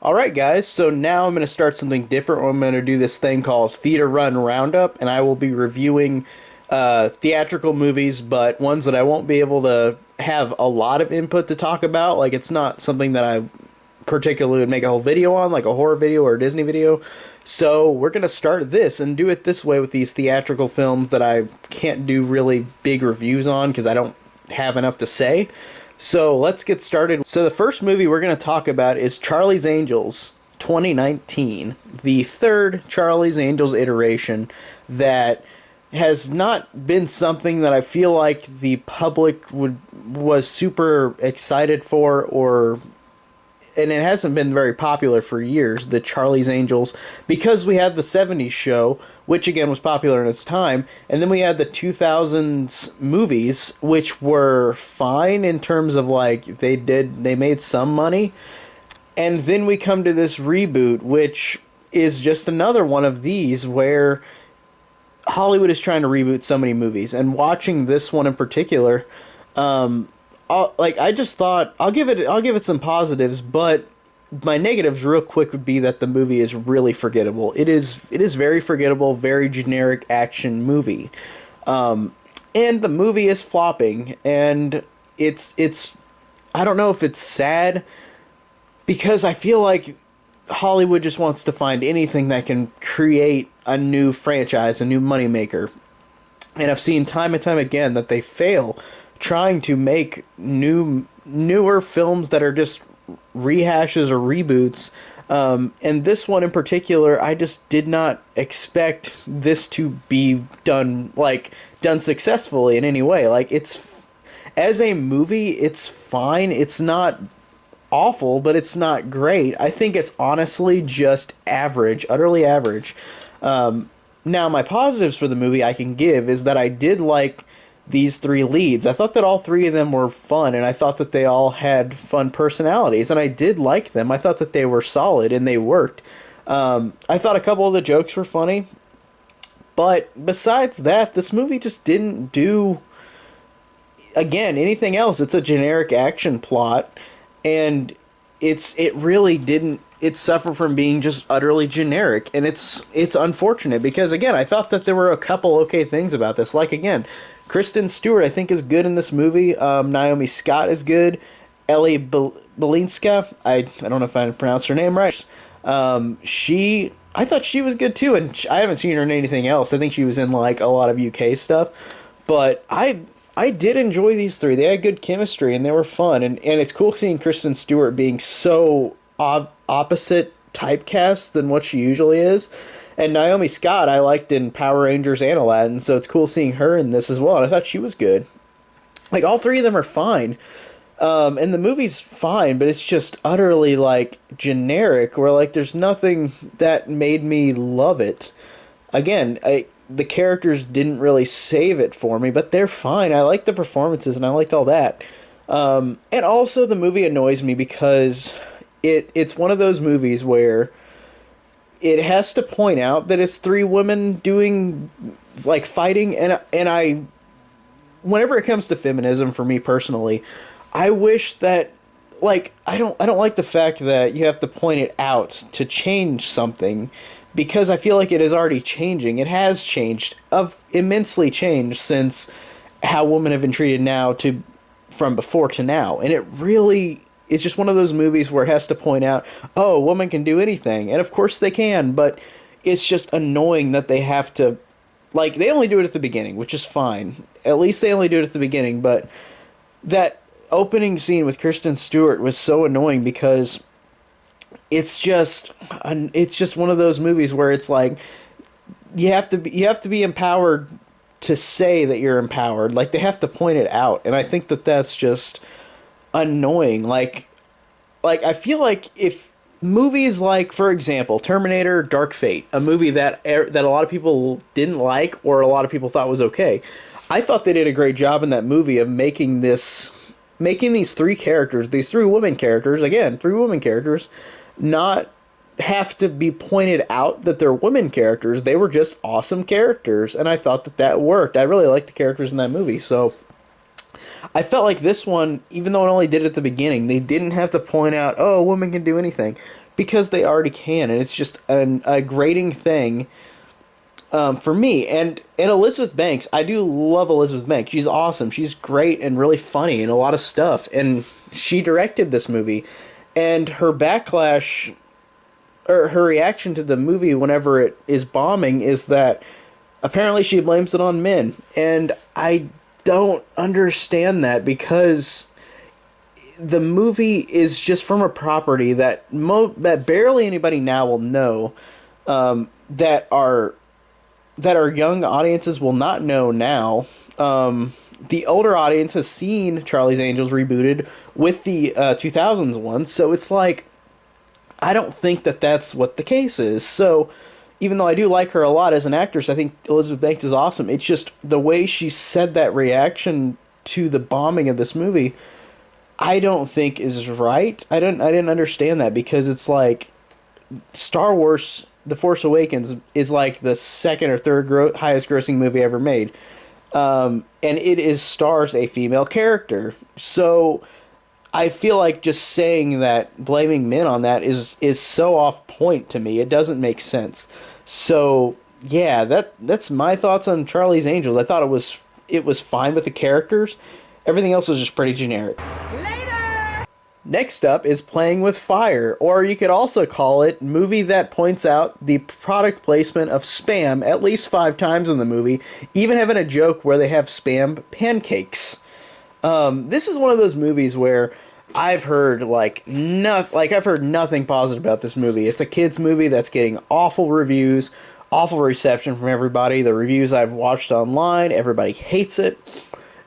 All right, guys. So now I'm going to start something different. I'm going to do this thing called Theater Run Roundup, and I will be reviewing theatrical movies, but ones that I won't be able to have a lot of input to talk about. Like, it's not something that I particularly would make a whole video on, like a horror video or a Disney video. So we're going to start this and do it this way with these theatrical films that I can't do really big reviews on because I don't have enough to say. So let's get started. So the first movie we're going to talk about is Charlie's Angels 2019, the third Charlie's Angels iteration that has not been something that I feel like the public was super excited for, or and it hasn't been very popular for years, the Charlie's Angels, because we had the 70s show, which again was popular in its time, and then we had the 2000s movies, which were fine in terms of like they made some money, and then we come to this reboot, which is just another one of these where Hollywood is trying to reboot so many movies, and watching this one in particular, I just thought I'll give it some positives, but my negatives real quick would be that the movie is really forgettable. It is very forgettable, very generic action movie, and the movie is flopping, and it's I don't know if it's sad because I feel like Hollywood just wants to find anything that can create a new franchise, a new moneymaker. And I've seen time and time again that they fail trying to make newer films that are just rehashes or reboots. And this one in particular, I just did not expect this to be done successfully in any way. Like, it's as a movie, it's fine. It's not awful, but it's not great. I think it's honestly just average, utterly average. Now, my positives for the movie I can give is that I did like these three leads. I thought that all three of them were fun, and I thought that they all had fun personalities, and I did like them. I thought that they were solid, and they worked. I thought a couple of the jokes were funny, but besides that, this movie just didn't do, again, anything else. It's a generic action plot, and it really didn't it suffered from being just utterly generic, and it's unfortunate because again I thought that there were a couple okay things about this, like again Kristen Stewart I think is good in this movie. Naomi Scott is good. Ellie Belinska, I don't know if I pronounced her name right. She I thought she was good too, and I haven't seen her in anything else. I think she was in like a lot of UK stuff, but I did enjoy these three. They had good chemistry and they were fun. And it's cool seeing Kristen Stewart being so opposite typecast than what she usually is. And Naomi Scott I liked in Power Rangers and Aladdin, so it's cool seeing her in this as well. And I thought she was good. Like, all three of them are fine. And the movie's fine, but it's just utterly, like, generic, where, like, there's nothing that made me love it. Again, the characters didn't really save it for me, but they're fine. I like the performances and I liked all that. And also the movie annoys me because it's one of those movies where it has to point out that it's three women doing like fighting, and I whenever it comes to feminism for me personally, I wish that like I don't like the fact that you have to point it out to change something, because I feel like it is already changing. It has changed, of immensely changed since how women have been treated now to from before to now. And it really is just one of those movies where it has to point out, oh, a woman can do anything. And of course they can, but it's just annoying that they have to, like, they only do it at the beginning, which is fine. At least they only do it at the beginning, but that opening scene with Kristen Stewart was so annoying because it's just one of those movies where it's like you have to be empowered to say that you're empowered. Like, they have to point it out, and I think that that's just annoying. Like I feel like if movies like, for example, Terminator Dark Fate, a movie that a lot of people didn't like or a lot of people thought was okay. I thought they did a great job in that movie of making these three characters, these three women characters, again, three women characters, not have to be pointed out that they're women characters. They were just awesome characters, and I thought that that worked. I really liked the characters in that movie. So I felt like this one, even though it only did it at the beginning, they didn't have to point out, oh, a woman can do anything, because they already can, and it's just a grating thing for me. And Elizabeth Banks, I do love Elizabeth Banks. She's awesome. She's great and really funny and a lot of stuff. And she directed this movie, and her backlash or her reaction to the movie whenever it is bombing is that apparently she blames it on men, and I don't understand that because the movie is just from a property that that barely anybody now will know, that our young audiences will not know now. The older audience has seen Charlie's Angels rebooted with the 2000s one, so it's like I don't think that that's what the case is. So even though I do like her a lot as an actress, I think Elizabeth Banks is awesome. It's just the way she said that reaction to the bombing of this movie, I don't think is right. I didn't understand that because it's like Star Wars The Force Awakens is like the second or third highest grossing movie ever made. And it is stars a female character. So I feel like just saying that, blaming men on that is so off point to me. It doesn't make sense. So yeah, that's my thoughts on Charlie's Angels. I thought it was fine with the characters. Everything else was just pretty generic. Next up is Playing with Fire, or you could also call it movie that points out the product placement of Spam at least 5 times in the movie, even having a joke where they have Spam pancakes. This is one of those movies where I've heard I've heard nothing positive about this movie. It's a kids movie that's getting awful reviews, awful reception from everybody. The reviews I've watched online, everybody hates it.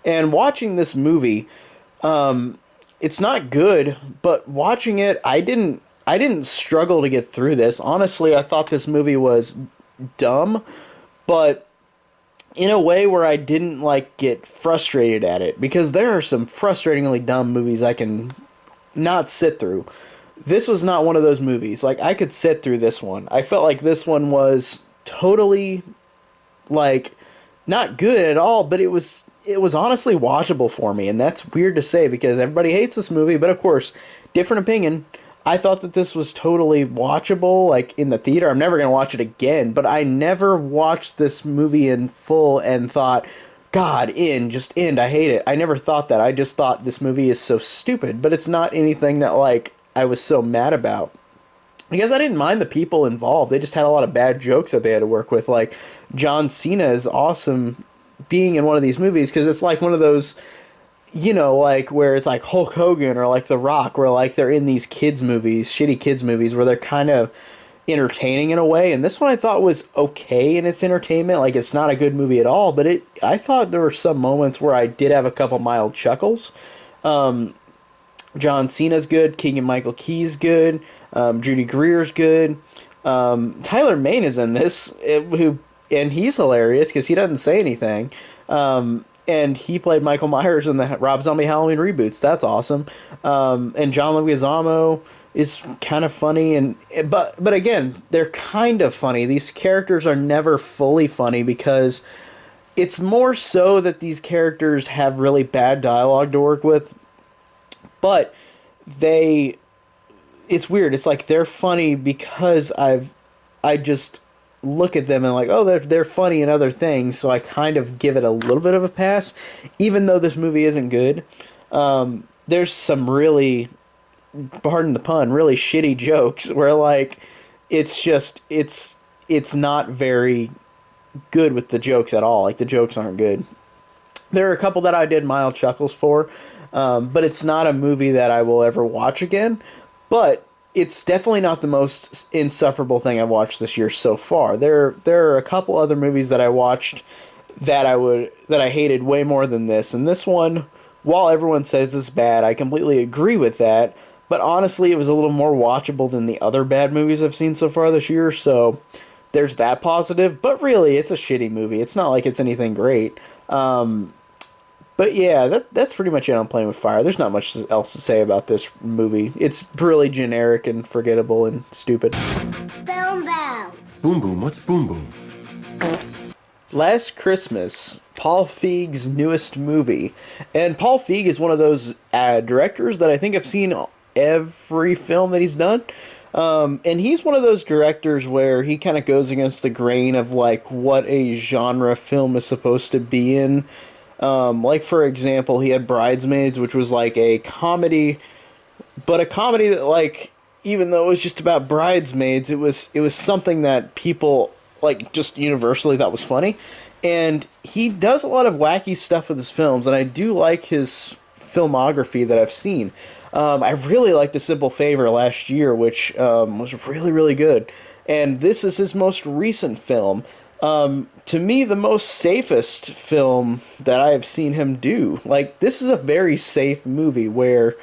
And watching this movie, it's not good, but watching it, I didn't struggle to get through this. Honestly, I thought this movie was dumb, but in a way where I didn't get frustrated at it, because there are some frustratingly dumb movies I can not sit through. This was not one of those movies. I could sit through this one. I felt like this one was totally not good at all, but it was honestly watchable for me, and that's weird to say because everybody hates this movie, but of course, different opinion. I thought that this was totally watchable, in the theater. I'm never going to watch it again, but I never watched this movie in full and thought, God, just end, I hate it. I never thought that. I just thought this movie is so stupid, but it's not anything that, I was so mad about. Because I didn't mind the people involved. They just had a lot of bad jokes that they had to work with. John Cena is awesome being in one of these movies because it's one of those, where it's Hulk Hogan or The Rock, where they're in these kids movies, shitty kids movies, where they're kind of entertaining in a way. And this one I thought was okay in its entertainment. It's not a good movie at all, but I thought there were some moments where I did have a couple mild chuckles. John Cena's good, Keegan-Michael Key's good, Judy Greer's good, Tyler Mane is in this, and he's hilarious because he doesn't say anything. And he played Michael Myers in the Rob Zombie Halloween reboots. That's awesome. And John Leguizamo is kind of funny, but again, they're kind of funny. These characters are never fully funny because it's more so that these characters have really bad dialogue to work with. But it's weird. It's they're funny because I just look at them and oh, they're funny in other things, so I kind of give it a little bit of a pass, even though this movie isn't good. There's some really, pardon the pun, really shitty jokes where it's not very good with the jokes at all. The jokes aren't good. There are a couple that I did mild chuckles for, but it's not a movie that I will ever watch again. But it's definitely not the most insufferable thing I've watched this year so far. There are a couple other movies that I watched that I hated way more than this. And this one, while everyone says it's bad, I completely agree with that. But honestly, it was a little more watchable than the other bad movies I've seen so far this year. So there's that positive. But really, it's a shitty movie. It's not like it's anything great. But yeah, that's pretty much it on Playing with Fire. There's not much else to say about this movie. It's really generic and forgettable and stupid. Boom boom. Boom boom, what's boom boom? Last Christmas Paul Feig's newest movie. And Paul Feig is one of those directors that I think I've seen every film that he's done. And he's one of those directors where he kind of goes against the grain of like what a genre film is supposed to be in. Like for example, he had Bridesmaids, which was like a comedy, but a comedy that like even though it was just about bridesmaids, it was something that people like just universally thought was funny. And he does a lot of wacky stuff with his films, and I do like his filmography that I've seen. I really liked The Simple Favor last year, which was really, really good. And this is his most recent film. To me, the most safest film that I have seen him do. Like, this is a very safe movie where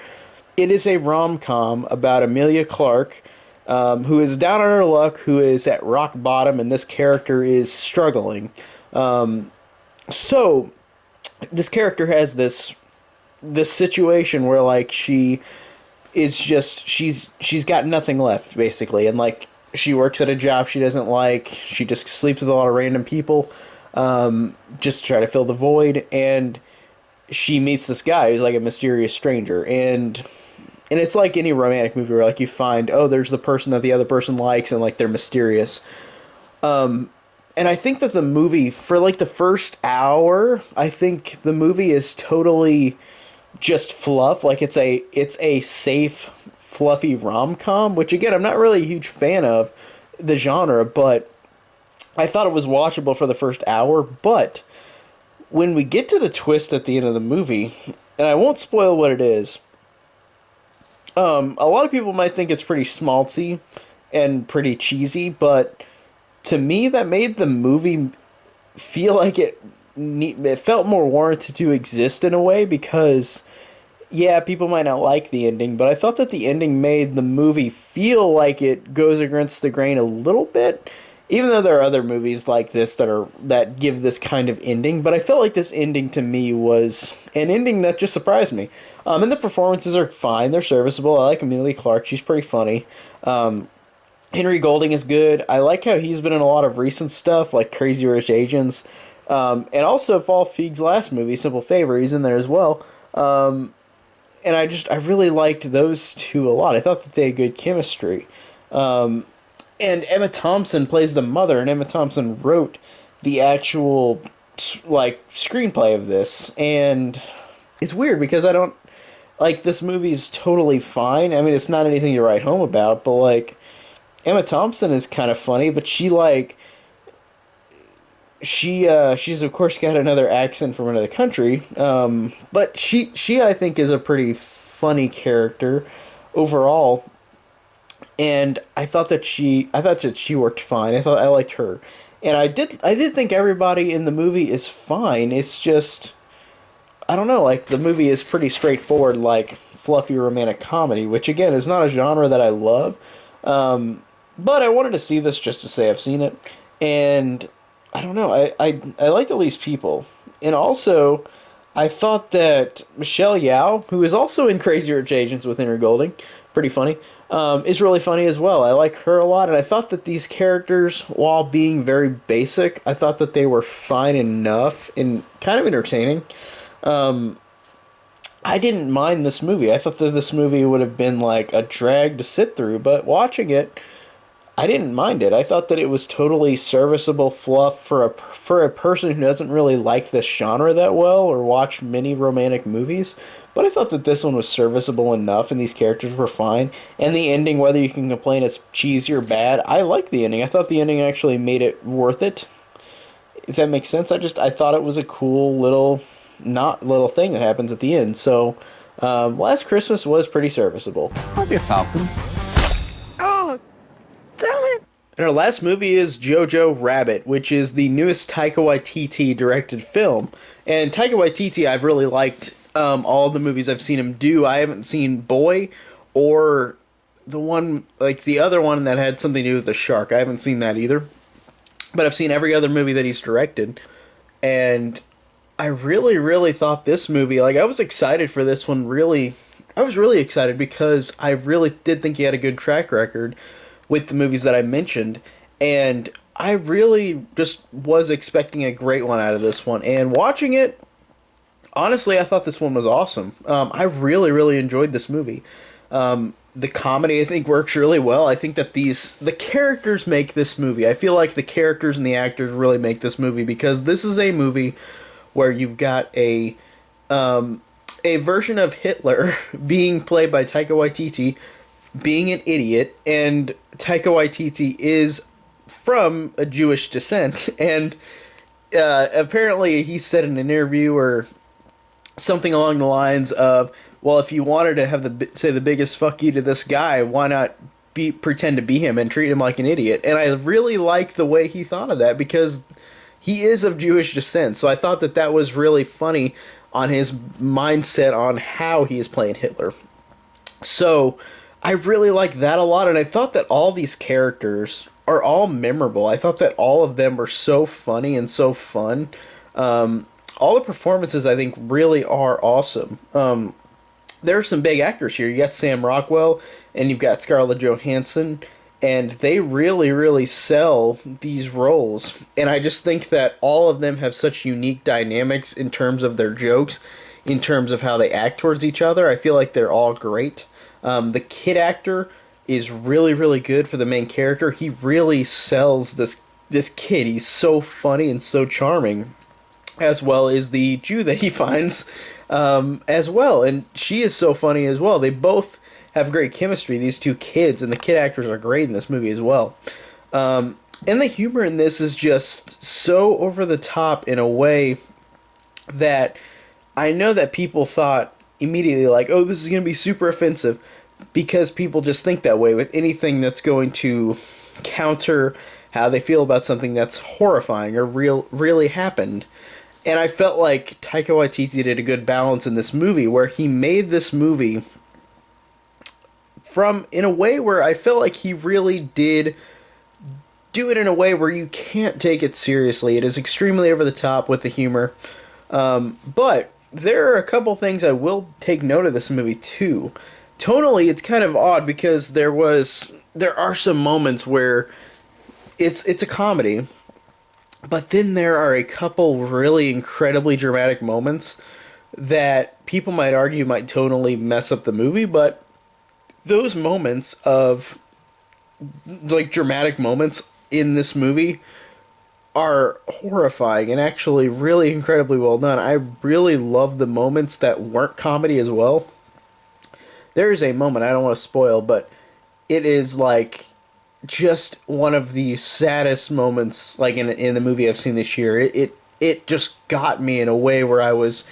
it is a rom-com about Amelia Clarke, who is down on her luck, who is at rock bottom, and this character is struggling. So, this character has this situation where like she is just she's got nothing left basically, and like she works at a job she doesn't like, she just sleeps with a lot of random people, just to try to fill the void, and she meets this guy who's like a mysterious stranger, and it's like any romantic movie where like you find, oh, there's the person that the other person likes and like they're mysterious. And I think that the movie, for like the first hour, I think the movie is totally just fluff. Like it's a safe, fluffy rom-com, which again, I'm not really a huge fan of the genre, but I thought it was watchable for the first hour. But when we get to the twist at the end of the movie, and I won't spoil what it is, a lot of people might think it's pretty schmaltzy and pretty cheesy, but to me, that made the movie feel like it felt more warranted to exist in a way, because yeah, people might not like the ending, but I thought that the ending made the movie feel like it goes against the grain a little bit, even though there are other movies like this that give this kind of ending, but I felt like this ending to me was an ending that just surprised me. And the performances are fine, they're serviceable. I like Amelia Clarke, she's pretty funny. Henry Golding is good. I like how he's been in a lot of recent stuff, like Crazy Rich Asians. And also Paul Feig's last movie, Simple Favor, he's in there as well. And I really liked those two a lot. I thought that they had good chemistry. And Emma Thompson plays the mother, and Emma Thompson wrote the actual, like, screenplay of this. And it's weird because I don't, like, this movie's totally fine. I mean, it's not anything to write home about, but, like, Emma Thompson is kind of funny, but she's of course got another accent from another country. But she I think is a pretty funny character overall, and I thought that she worked fine. I liked her, and I did think everybody in the movie is fine. It's just, I don't know, like the movie is pretty straightforward, like fluffy romantic comedy, which again is not a genre that I love. But I wanted to see this just to say I've seen it, and I don't know, I liked all these people, and also I thought that Michelle Yeoh, who is also in Crazy Rich Asians with Henry Golding, pretty funny, is really funny as well. I like her a lot, and I thought that these characters, while being very basic, I thought that they were fine enough and kind of entertaining. I didn't mind this movie. I thought that this movie would have been like a drag to sit through, but watching it, I didn't mind it. I thought that it was totally serviceable fluff for a person who doesn't really like this genre that well or watch many romantic movies. But I thought that this one was serviceable enough, and these characters were fine. And the ending, whether you can complain it's cheesy or bad, I like the ending. I thought the ending actually made it worth it, if that makes sense. I thought it was a cool little thing that happens at the end. So, Last Christmas was pretty serviceable. I'll be a falcon. Oh, damn it! And our last movie is Jojo Rabbit, which is the newest Taika Waititi directed film. And Taika Waititi, I've really liked all of the movies I've seen him do. I haven't seen Boy or the one, like the other one that had something to do with the shark. I haven't seen that either. But I've seen every other movie that he's directed. And I really, really thought this movie, like I was excited for this one, really. I was really excited because I really did think he had a good track record with the movies that I mentioned, and I really just was expecting a great one out of this one, and watching it, honestly, I thought this one was awesome. I really, really enjoyed this movie. The comedy, I think, works really well. I think that the characters make this movie. I feel like the characters and the actors really make this movie because this is a movie where you've got a version of Hitler being played by Taika Waititi, being an idiot, and Taika Waititi is from a Jewish descent, and apparently he said in an interview or something along the lines of, "Well, if you wanted to have the say the biggest fuck you to this guy, why not be pretend to be him and treat him like an idiot?" And I really like the way he thought of that because he is of Jewish descent. So I thought that that was really funny on his mindset on how he is playing Hitler. So I really like that a lot, and I thought that all these characters are all memorable. I thought that all of them were so funny and so fun. All the performances I think really are awesome. There are some big actors here. You got Sam Rockwell and you've got Scarlett Johansson, and they really, really sell these roles. And I just think that all of them have such unique dynamics in terms of their jokes, in terms of how they act towards each other. I feel like they're all great. The kid actor is really, really good for the main character. He really sells this kid. He's so funny and so charming, as well as the Jew that he finds as well. And she is so funny as well. They both have great chemistry, these two kids, and the kid actors are great in this movie as well. And the humor in this is just so over the top in a way that I know that people thought immediately, like, oh, this is going to be super offensive, because people just think that way with anything that's going to counter how they feel about something that's horrifying or really happened. And I felt like Taika Waititi did a good balance in this movie, where he made this movie from in a way where I felt like he really did do it in a way where you can't take it seriously. It is extremely over the top with the humor, but there are a couple things I will take note of this movie too. Tonally, it's kind of odd because there are some moments where it's a comedy, but then there are a couple really incredibly dramatic moments that people might argue might tonally mess up the movie, but those moments of like dramatic moments in this movie are horrifying and actually really incredibly well done. I really love the moments that weren't comedy as well. There's a moment I don't want to spoil, but it is like just one of the saddest moments like in the movie I've seen this year. It just got me in a way where I was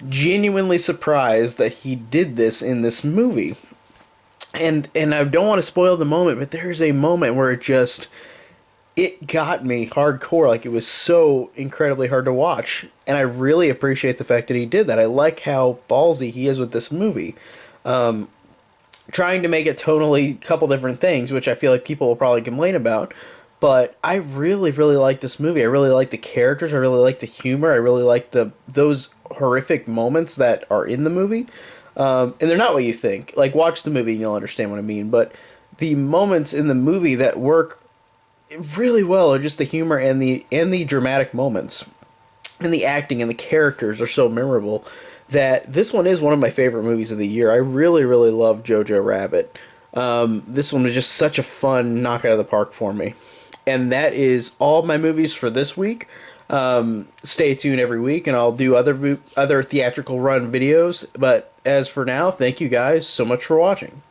genuinely surprised that he did this in this movie. And I don't want to spoil the moment, but there's a moment where it got me hardcore. Like, it was so incredibly hard to watch, and I really appreciate the fact that he did that. I like how ballsy he is with this movie, trying to make it tonally a couple different things, which I feel like people will probably complain about. But I really, really like this movie. I really like the characters. I really like the humor. I really like those horrific moments that are in the movie. And they're not what you think. Like, watch the movie and you'll understand what I mean. But the moments in the movie that work really well are just the humor and the dramatic moments. And the acting and the characters are so memorable that this one is one of my favorite movies of the year. I really, really love Jojo Rabbit. This one was just such a fun knock out of the park for me. And that is all my movies for this week. Stay tuned every week, and I'll do other theatrical run videos. But as for now, thank you guys so much for watching.